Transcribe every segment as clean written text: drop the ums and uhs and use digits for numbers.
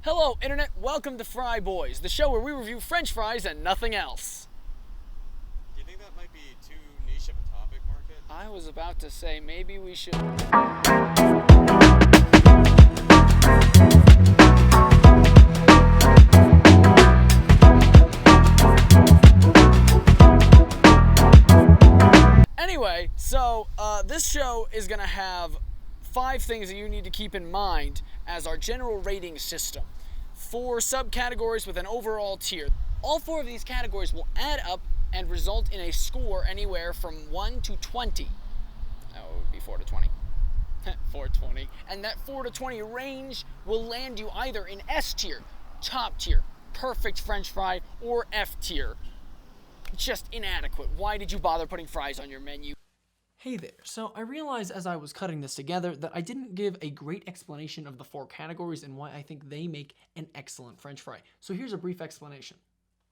Hello, Internet. Welcome to Fry Boys, the show where we review French fries and nothing else. Do you think that might be too niche of a topic, Market? I was about to say maybe we should... Anyway, so this show is going to have 5 things that you need to keep in mind as our general rating system. 4 subcategories with an overall tier. All 4 of these categories will add up and result in a score anywhere from 1 to 20. Oh, it would be 4 to 20. 420. And that 4 to 20 range will land you either in S tier, top tier, perfect French fry, or F tier. Just inadequate. Why did you bother putting fries on your menu? Hey there, so I realized as I was cutting this together that I didn't give a great explanation of the 4 categories and why I think they make an excellent French fry. So here's a brief explanation.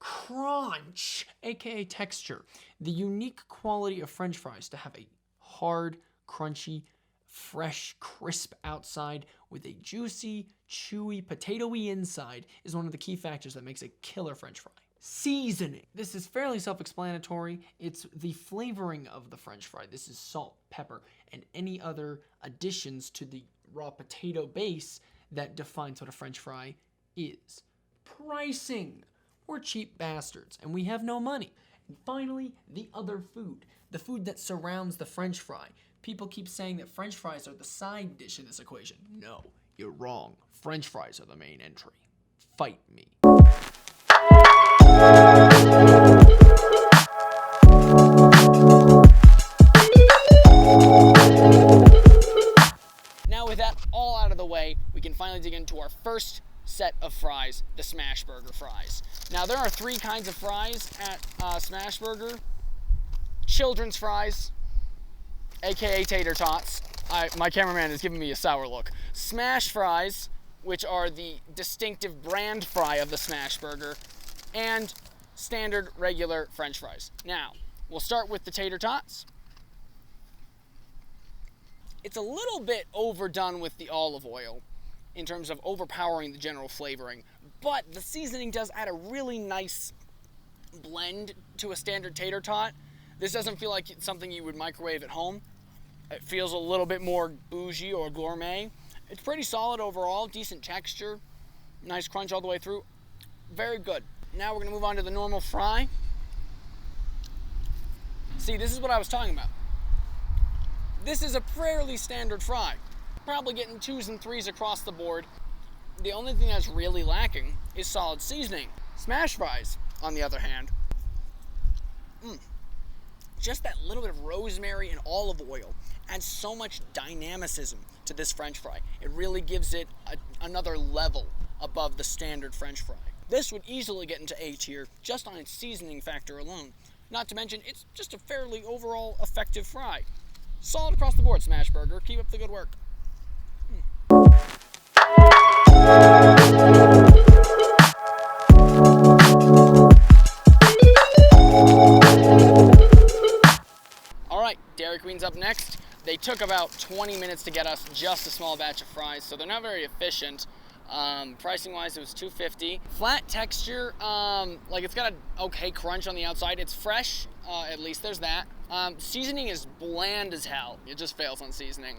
Crunch, aka texture, the unique quality of French fries to have a hard, crunchy, fresh, crisp outside with a juicy, chewy, potatoey inside is one of the key factors that makes a killer French fry. Seasoning. This is fairly self-explanatory. It's the flavoring of the French fry. This is salt, pepper, and any other additions to the raw potato base that defines what a French fry is. Pricing. We're cheap bastards, and we have no money. And finally, the other food. The food that surrounds the French fry. People keep saying that French fries are the side dish in this equation. No, you're wrong. French fries are the main entry. Fight me. Now with that all out of the way, we can finally dig into our first set of fries, the Smashburger Fries. Now there are 3 kinds of fries at Smashburger. Children's fries, aka tater tots. My cameraman is giving me a sour look. Smash fries, which are the distinctive brand fry of the Smashburger, and standard regular French fries. Now, we'll start with the tater tots. It's a little bit overdone with the olive oil in terms of overpowering the general flavoring, but the seasoning does add a really nice blend to a standard tater tot. This doesn't feel like it's something you would microwave at home. It feels a little bit more bougie or gourmet. It's pretty solid overall, decent texture, nice crunch all the way through. Very good. Now we're going to move on to the normal fry. See, this is what I was talking about. This is a fairly standard fry. Probably getting 2s and 3s across the board. The only thing that's really lacking is solid seasoning. Smash fries, on the other hand, just that little bit of rosemary and olive oil adds so much dynamicism to this French fry. It really gives it another level above the standard French fry. This would easily get into A tier just on its seasoning factor alone. Not to mention, it's just a fairly overall effective fry. Solid across the board, Smashburger. Keep up the good work. Alright, Dairy Queen's up next. They took about 20 minutes to get us just a small batch of fries, so they're not very efficient. Pricing wise, it was $2.50. Flat texture, like it's got an okay crunch on the outside. It's fresh, at least there's that. Seasoning is bland as hell. It just fails on seasoning.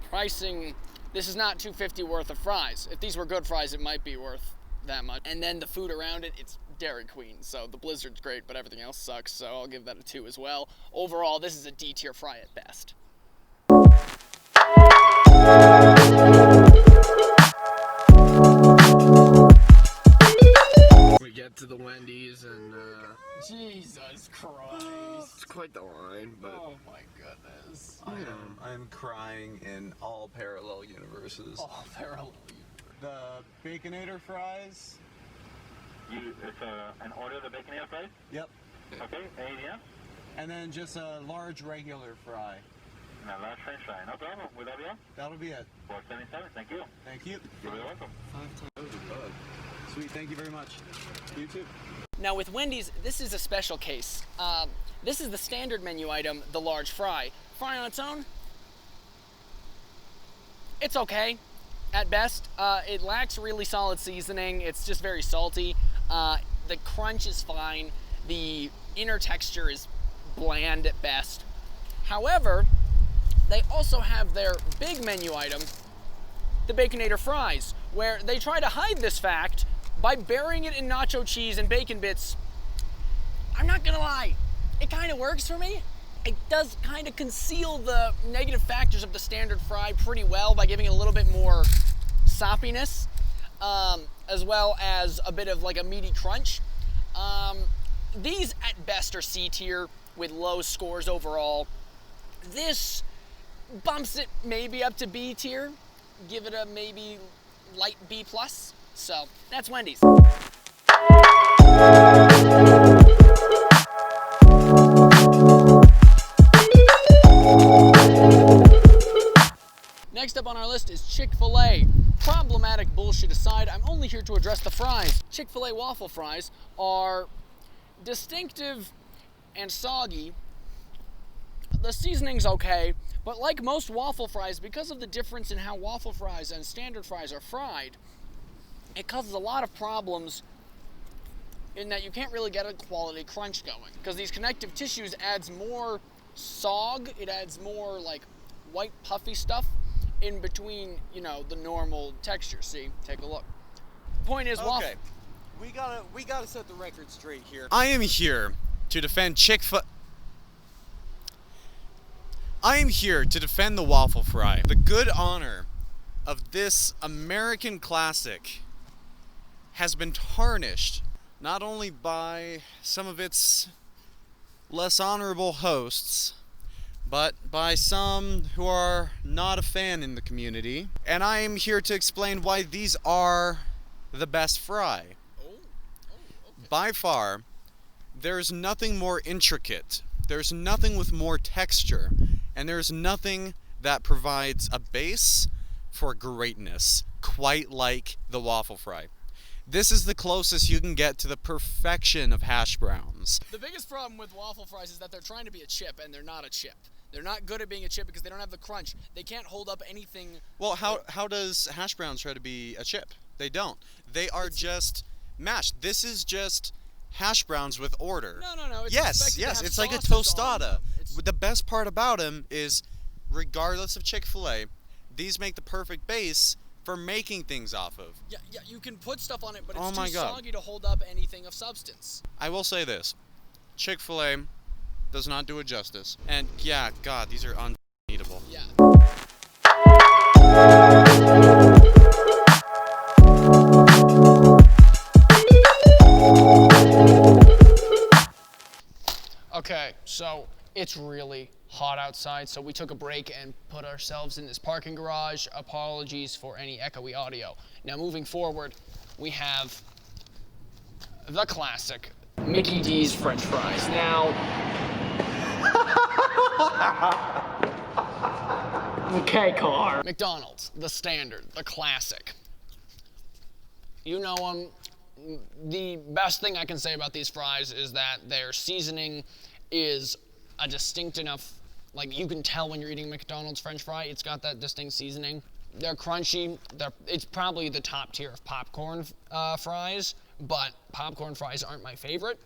Pricing, this is not $2.50 worth of fries. If these were good fries, it might be worth that much. And then the food around it, it's Dairy Queen. So the Blizzard's great, but everything else sucks. So I'll give that a 2 as well. Overall, this is a D tier fry at best. We get to the Wendys and Jesus Christ. it's quite the line, but Oh my goodness. I'm crying in all parallel universes. Oh, parallel. The Baconator fries. It's an order of the Baconator Fries? Yep. Okay, anything else? And then just a large regular fry. And a large French fry. No problem. Would that be all? That'll be it. 477. Thank you. Thank you. You're very welcome. 5 times. Sweet. Thank you very much. You too. Now with Wendy's, this is a special case. This is the standard menu item, the large fry. Fry on its own, it's okay. at best. It lacks really solid seasoning. It's just very salty. The crunch is fine. The inner texture is bland at best. However, they also have their big menu item, the Baconator Fries, where they try to hide this fact by burying it in nacho cheese and bacon bits. I'm not gonna lie, it kind of works for me. It does kind of conceal the negative factors of the standard fry pretty well by giving it a little bit more soppiness, as well as a bit of like a meaty crunch. These at best are C tier with low scores overall. This bumps it maybe up to B tier. Give it a maybe light B+. So that's Wendy's. Next up on our list is Chick-fil-A. Problematic bullshit aside, I'm only here to address the fries. Chick-fil-A waffle fries are distinctive and soggy. The seasoning's okay, but like most waffle fries, because of the difference in how waffle fries and standard fries are fried, it causes a lot of problems in that you can't really get a quality crunch going. Because these connective tissues adds more sog, it adds more like white puffy stuff in between, you know, the normal texture. See, take a look. Point is, waffle. Okay, we gotta set the record straight here. I am here to defend I am here to defend the waffle fry. The good honor of this American classic has been tarnished not only by some of its less honorable hosts, but by some who are not a fan in the community. And I am here to explain why these are the best fry. By far, there's nothing more intricate, there's nothing with more texture, and there's nothing that provides a base for greatness, quite like the waffle fry. This is the closest you can get to the perfection of hash browns. The biggest problem with waffle fries is that they're trying to be a chip, and they're not a chip. They're not good at being a chip because they don't have the crunch. They can't hold up anything. Well, how does hash browns try to be a chip? They don't. They are just mashed. This is just hash browns with order. No. It's yes. It's like a tostada. The best part about them is, regardless of Chick-fil-A, these make the perfect base for making things off of. Yeah, you can put stuff on it, but it's Oh my too God. soggy to hold up anything of substance. I will say this. Chick-fil-A does not do it justice. And yeah, God, these are uneatable. Yeah. Okay, so it's really hot outside, so we took a break and put ourselves in this parking garage. Apologies for any echoey audio. Now moving forward, we have the classic Mickey D's French fries. Now, okay, car. McDonald's, the standard, the classic. You know them. The best thing I can say about these fries is that their seasoning is a distinct enough, like you can tell when you're eating McDonald's French fry, it's got that distinct seasoning. They're crunchy. It's probably the top tier of popcorn fries, but popcorn fries aren't my favorite.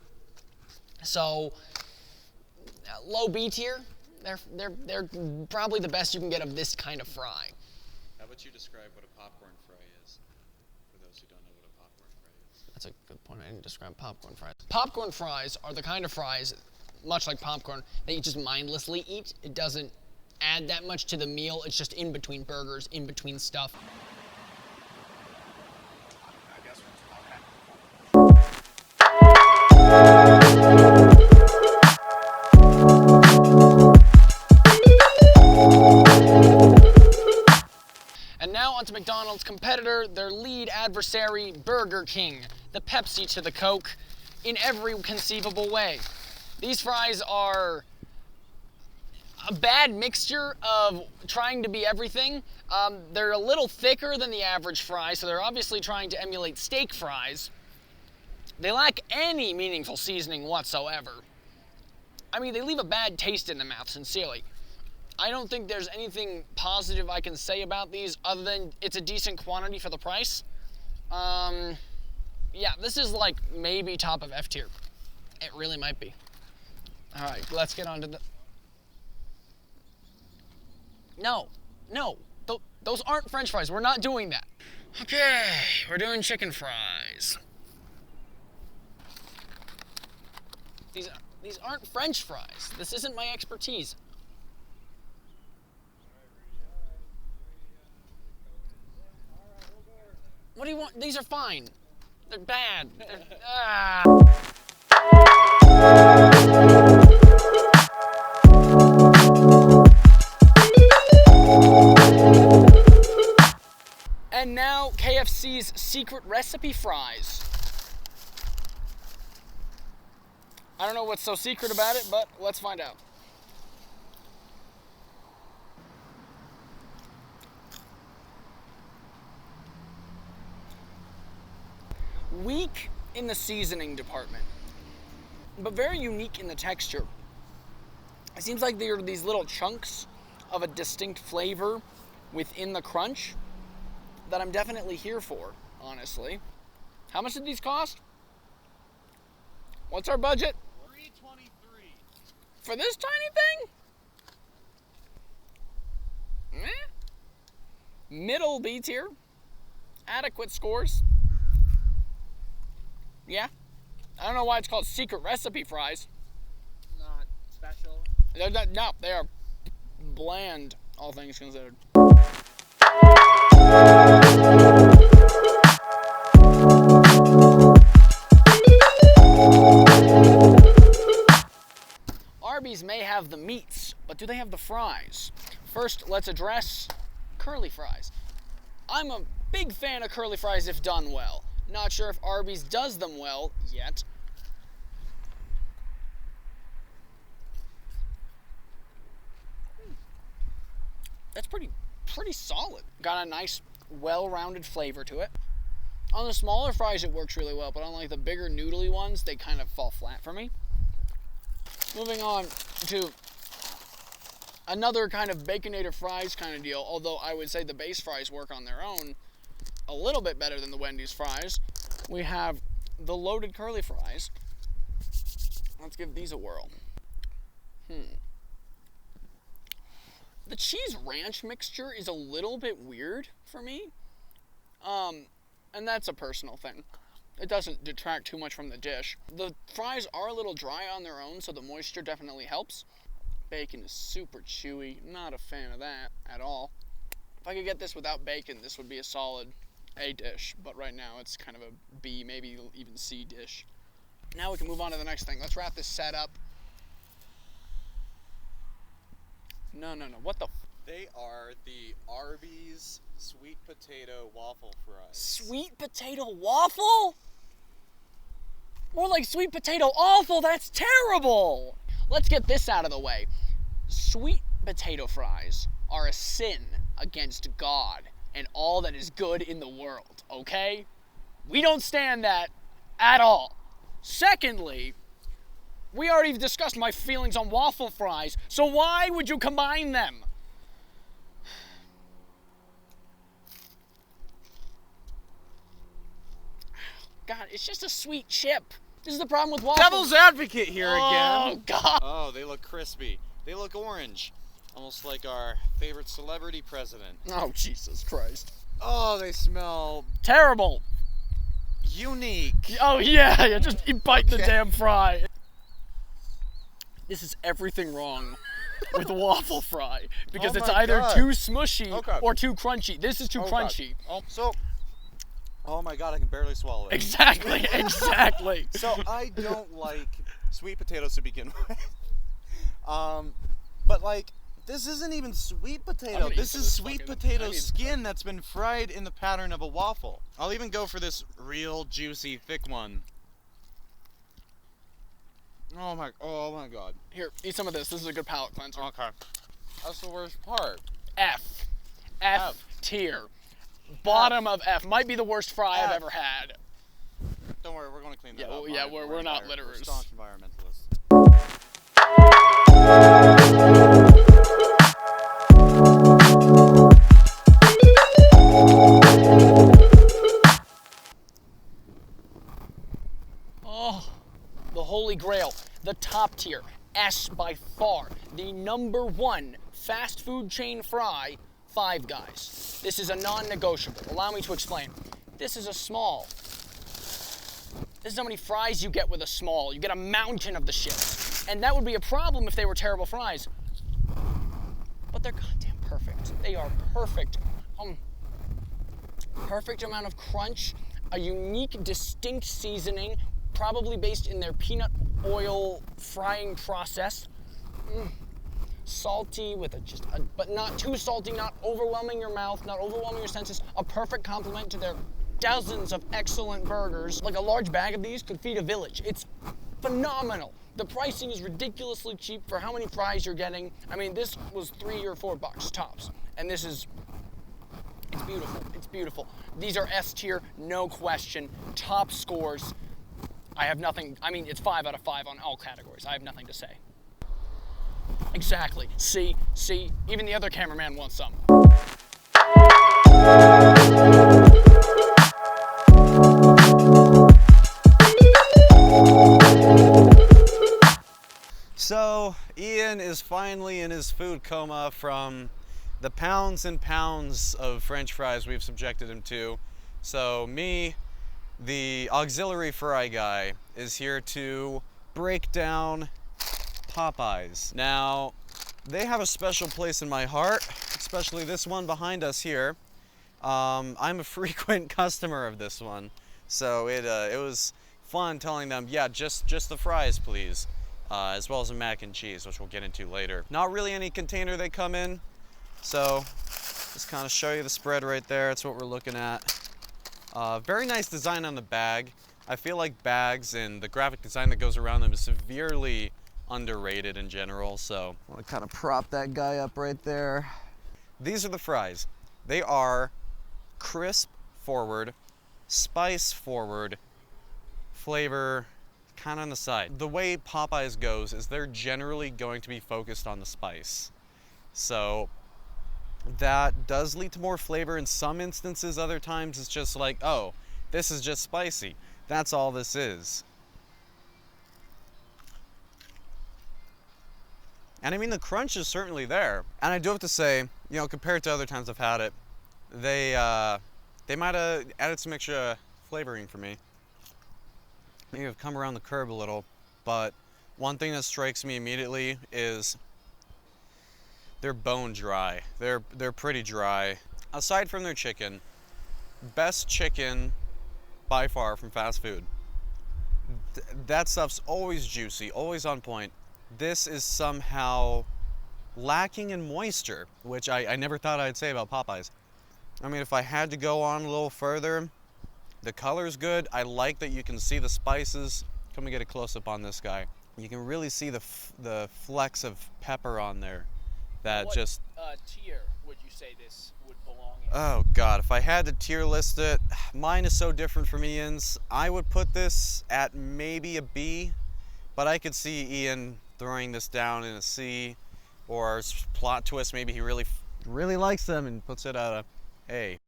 So low B tier. They're probably the best you can get of this kind of fry. How about you describe what a popcorn fry is, for those who don't know what a popcorn fry is? That's a good point. I didn't describe popcorn fries. Popcorn fries are the kind of fries, much like popcorn, that you just mindlessly eat. It doesn't add that much to the meal. It's just in between burgers, in between stuff. And now onto McDonald's competitor, their lead adversary, Burger King. The Pepsi to the Coke in every conceivable way. These fries are a bad mixture of trying to be everything. They're a little thicker than the average fry, so they're obviously trying to emulate steak fries. They lack any meaningful seasoning whatsoever. I mean, they leave a bad taste in the mouth, sincerely. I don't think there's anything positive I can say about these other than it's a decent quantity for the price. Yeah, this is like maybe top of F tier. It really might be. All right, let's get on to the... No, those aren't French fries. We're not doing that. Okay, we're doing chicken fries. These aren't French fries. This isn't my expertise. What do you want? These are fine. They're bad. And now KFC's secret recipe fries. I don't know what's so secret about it, but let's find out. Weak in the seasoning department, but very unique in the texture. It seems like there are these little chunks of a distinct flavor within the crunch that I'm definitely here for, honestly. How much did these cost? What's our budget? $3.23. For this tiny thing? Middle B tier. Adequate scores. Yeah. I don't know why it's called secret recipe fries. Not special. No, they are bland, all things considered. Arby's may have the meats, but do they have the fries? First, let's address curly fries. I'm a big fan of curly fries if done well. Not sure if Arby's does them well yet. That's pretty solid. Got a nice, well-rounded flavor to it. On the smaller fries, it works really well, but on like the bigger noodly ones, they kind of fall flat for me. Moving on to another kind of Baconator fries kind of deal, although I would say the base fries work on their own a little bit better than the Wendys fries. We have the loaded curly fries. Let's give these a whirl. The cheese ranch mixture is a little bit weird for me. And that's a personal thing. It doesn't detract too much from the dish. The fries are a little dry on their own, so the moisture definitely helps. Bacon is super chewy. Not a fan of that at all. If I could get this without bacon, this would be a solid A dish, but right now it's kind of a B, maybe even C dish. Now we can move on to the next thing. Let's wrap this set up. No. What the? They are the Arby's sweet potato waffle fries. Sweet potato waffle? More like sweet potato awful. That's terrible. Let's get this out of the way. Sweet potato fries are a sin against God and all that is good in the world, okay? We don't stand that at all. Secondly, we already discussed my feelings on waffle fries, so why would you combine them? God, it's just a sweet chip. This is the problem with waffles. Devil's advocate here again. Oh, God. Oh, they look crispy. They look orange. Almost like our favorite celebrity president. Oh, Jesus Christ. Oh, they smell Terrible. unique. Oh, yeah, you bite the Okay. damn fry. This is everything wrong with a waffle fry because Oh it's my either God. too smushy Okay. or too crunchy. This is too Oh, God. crunchy. Oh my God, I can barely swallow it. Exactly. So I don't like sweet potatoes to begin with. But like, this isn't even sweet potato. gonna eat This some is of this sweet fucking- potato I need- skin that's been fried in the pattern of a waffle. I'll even go for this real juicy, thick one. Oh my God. Here, eat some of this. This is a good palate cleanser. Okay. That's the worst part. F F. tier. Bottom of F. Might be the worst fry I've F. ever had. Don't worry, we're going to clean that Yeah, up. well, yeah, we're not We're litterers. staunch environmentalists. holy grail, the top tier, S by far, the #1 fast food chain fry, Five Guys. This is a non-negotiable. Allow me to explain. This is a small. This is how many fries you get with a small. You get a mountain of the shit. And that would be a problem if they were terrible fries. But they're goddamn perfect. They are perfect. Perfect amount of crunch, a unique, distinct seasoning, probably based in their peanut oil frying process. Salty with but not too salty, not overwhelming your mouth, not overwhelming your senses. A perfect complement to their dozens of excellent burgers. Like a large bag of these could feed a village. It's phenomenal. The pricing is ridiculously cheap for how many fries you're getting. I mean, this was $3 or $4 tops, and this is, it's beautiful. It's beautiful. These are S tier, no question. Top scores. I have nothing. I mean, it's 5 out of 5 on all categories. I have nothing to say. Exactly. See, even the other cameraman wants some. So, Ian is finally in his food coma from the pounds and pounds of French fries we've subjected him to. So, me, the auxiliary fry guy, is here to break down Popeyes. Now, they have a special place in my heart, especially this one behind us here. I'm a frequent customer of this one, so it was fun telling them, yeah, just the fries, please, as well as a mac and cheese, which we'll get into later. Not really any container they come in, so just kind of show you the spread right there. That's what we're looking at. Very nice design on the bag. I feel like bags and the graphic design that goes around them is severely underrated in general, so I want to kind of prop that guy up right there. These are the fries. They are crisp forward, spice forward, flavor kind of on the side. The way Popeyes goes is they're generally going to be focused on the spice. So that does lead to more flavor in some instances. Other times it's just like, oh, this is just spicy. That's all this is. And I mean, the crunch is certainly there. And I do have to say, you know, compared to other times I've had it, they might have added some extra flavoring for me. Maybe I've come around the curb a little, but one thing that strikes me immediately is they're bone dry. They're pretty dry. Aside from their chicken, best chicken by far from fast food. That stuff's always juicy, always on point. This is somehow lacking in moisture, which I never thought I'd say about Popeyes. I mean, if I had to go on a little further, the color's good. I like that you can see the spices. Come and get a close-up on this guy. You can really see the flecks of pepper on there. That what just... tier would you say this would belong in? Oh God, if I had to tier list it, mine is so different from Ian's. I would put this at maybe a B, but I could see Ian throwing this down in a C, or plot twist, maybe he really likes them and puts it at a A.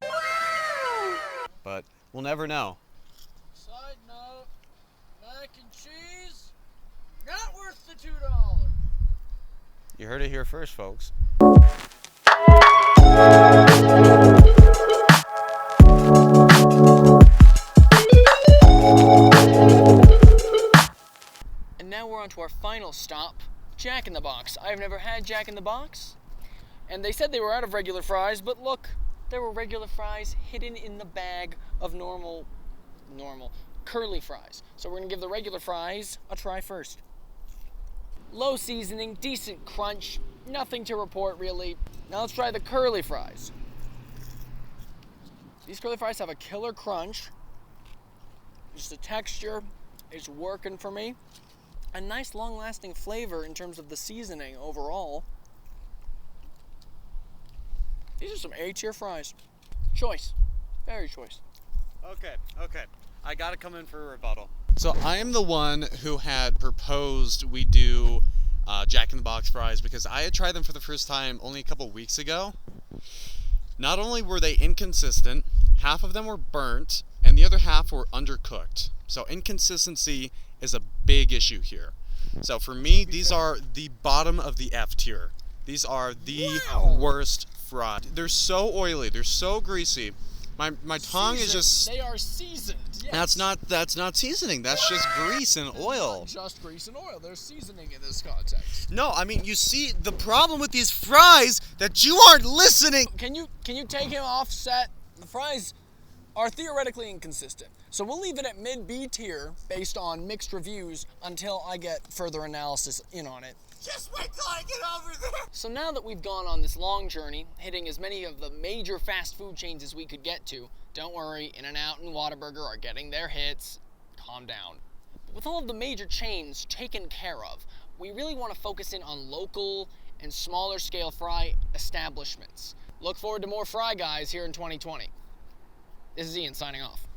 But we'll never know. Side note, mac and cheese, not worth the $2. You heard it here first, folks. And now we're on to our final stop, Jack in the Box. I've never had Jack in the Box, and they said they were out of regular fries, but look, there were regular fries hidden in the bag of normal curly fries. So we're gonna give the regular fries a try first. Low seasoning, decent crunch, nothing to report really. Now let's try the curly fries. These curly fries have a killer crunch. Just the texture is working for me. A nice long-lasting flavor in terms of the seasoning overall. These are some A-tier fries. Choice. Very choice. Okay. I gotta come in for a rebuttal. So I am the one who had proposed we do Jack in the Box fries because I had tried them for the first time only a couple weeks ago. Not only were they inconsistent, half of them were burnt, and the other half were undercooked. So inconsistency is a big issue here. So for me, these are the bottom of the F tier. These are the worst fries. They're so oily. They're so greasy. My tongue is just. They are seasoned. Yes. That's not seasoning. That's just grease and oil. Not just grease and oil. There's seasoning in this context. No, I mean, you see the problem with these fries that you aren't listening. Can you take him off set? The fries are theoretically inconsistent. So we'll leave it at mid-B tier based on mixed reviews until I get further analysis in on it. Just wait till I get over there. So now that we've gone on this long journey, hitting as many of the major fast food chains as we could get to, don't worry, In-N-Out and Whataburger are getting their hits. Calm down. With all of the major chains taken care of, we really want to focus in on local and smaller scale fry establishments. Look forward to more Fry Guys here in 2020. This is Ian signing off.